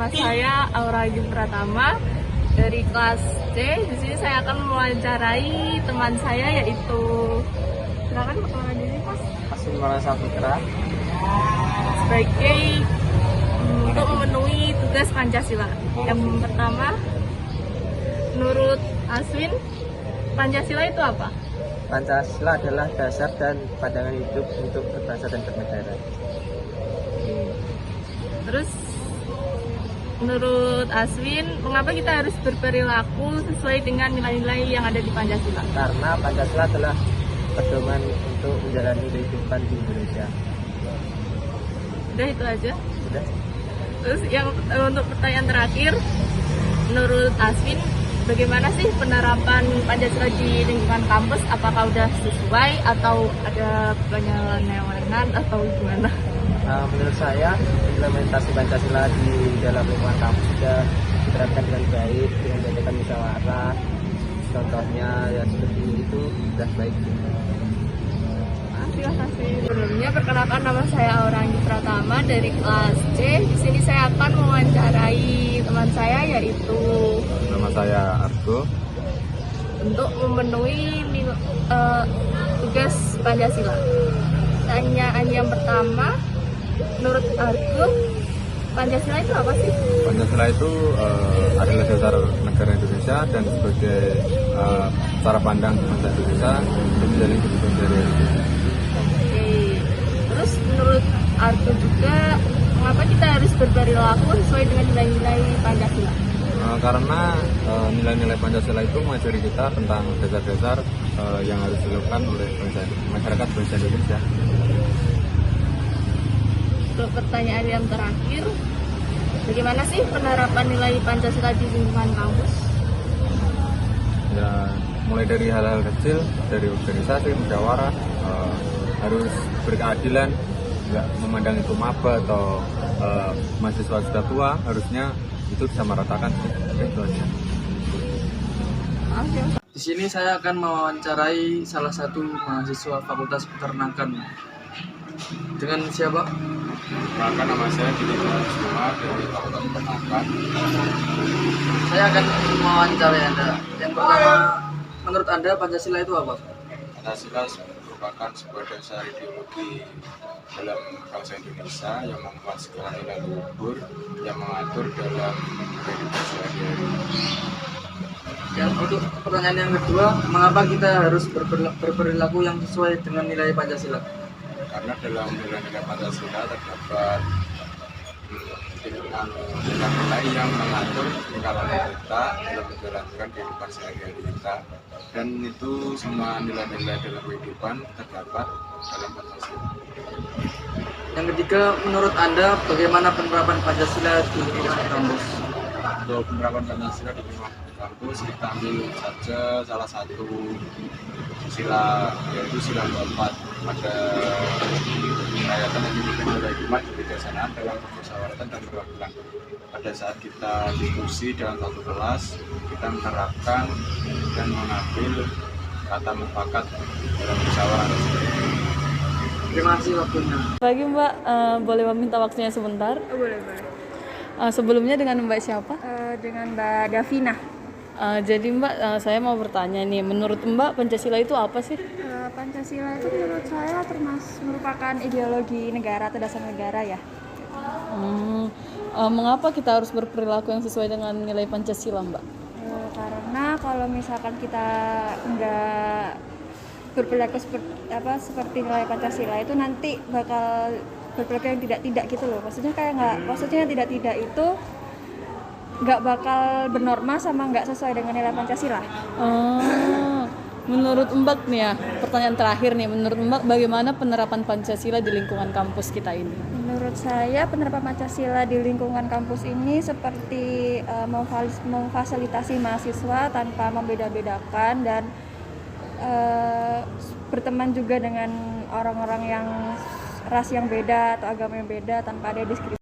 nama saya Aura Agi Pratama dari kelas C. Di sini saya akan mewawancarai teman saya yaitu, silakan perkenalan diri Mas. Asin Marasa Putra. Sebagai untuk memenuhi tugas Pancasila. Yang pertama, menurut Aswin, Pancasila itu apa? Pancasila adalah dasar dan pandangan hidup untuk berbangsa dan bernegara. Terus menurut Aswin, mengapa kita harus berperilaku sesuai dengan nilai-nilai yang ada di Pancasila? Karena Pancasila adalah pedoman untuk menjalani kehidupan di Indonesia. Udah itu aja. Sudah. Terus yang untuk pertanyaan terakhir, menurut Aswin, bagaimana sih penerapan Pancasila di lingkungan kampus? Apakah udah sesuai atau ada penyelewengan atau gimana? Menurut saya, implementasi Pancasila di dalam lingkungan kampus sudah diterapkan dengan baik, dengan menjadikan musyawarah. Contohnya ya seperti itu sudah baik. Terima kasih. Sebelumnya perkenalkan, nama saya Aura Agi Pratama dari kelas C. Di sini saya akan mewawancarai teman saya yaitu, Nama saya Argo. untuk memenuhi tugas Pancasila. Pertanyaan yang pertama, menurut Argo, Pancasila itu apa sih? Pancasila itu adalah dasar negara Indonesia dan sebagai cara pandang bangsa Indonesia untuk menjalin kehidupan sehari-hari. Oke. Terus menurut Argo juga, mengapa kita harus berperilaku sesuai dengan nilai-nilai Pancasila? Karena nilai-nilai Pancasila itu mengajari kita tentang dasar-dasar yang harus dilakukan oleh masyarakat bangsa Indonesia. Untuk pertanyaan yang terakhir, bagaimana sih penerapan nilai Pancasila di lingkungan kampus? Ya, mulai dari hal-hal kecil, dari organisasi, musyawarah, harus berkeadilan, nggak memandang itu maba atau mahasiswa sudah tua, harusnya itu disamaratakan. Itu aja. Di sini saya akan mewawancarai salah satu mahasiswa Fakultas Peternakan. Dengan siapa? Maka nama saya Didi Semua dari Fakultas Peternakan. Saya akan mewawancarai Anda. Yang pertama, menurut Anda Pancasila itu apa? Pancasila merupakan sebuah dasar ideologi dalam bangsa Indonesia yang memuat segala nilai luhur yang mengatur dalam kehidupan sehari-hari. Yang untuk pertanyaan yang kedua, mengapa kita harus berperilaku yang sesuai dengan nilai Pancasila? Karena dalam nilai-nilai Pancasila terdapat nilai-nilai yang mengatur tingkah laku kita dalam menjalankan kehidupan sehari-hari kita, dan itu semua nilai-nilai dalam kehidupan terdapat dalam Pancasila. Yang ketiga, menurut Anda bagaimana penerapan Pancasila di lingkungan kampus? Untuk penerapan Pancasila di lingkungan kampus, kita ambil saja salah satu sila, yaitu sila 24 pada rakyatan yang dipimpin oleh hikmat kebijaksanaan dalam permusyawaratan dan perwakilan. Pada saat kita diskusi dalam satu kelas, kita menerapkan dan mengambil kata mufakat dalam musyawarah tersebut. Terima kasih waktunya. Pagi Mbak, boleh meminta waktunya sebentar? Boleh. Sebelumnya dengan Mbak siapa? Dengan Mbak Davina. Jadi Mbak, saya mau bertanya nih, menurut Mbak Pancasila itu apa sih? Pancasila itu menurut saya merupakan ideologi negara atau dasar negara ya. Mengapa kita harus berperilaku yang sesuai dengan nilai Pancasila, Mbak? Karena kalau misalkan kita nggak berperilaku seperti nilai Pancasila itu nanti bakal berperilaku yang tidak gitu loh. Maksudnya maksudnya tidak itu nggak bakal bernorma sama nggak sesuai dengan nilai Pancasila. Menurut Mbak nih ya, pertanyaan terakhir nih, menurut Mbak bagaimana penerapan Pancasila di lingkungan kampus kita ini? Menurut saya penerapan Pancasila di lingkungan kampus ini seperti memfasilitasi mahasiswa tanpa membeda-bedakan dan berteman juga dengan orang-orang yang ras yang beda atau agama yang beda tanpa ada diskriminasi.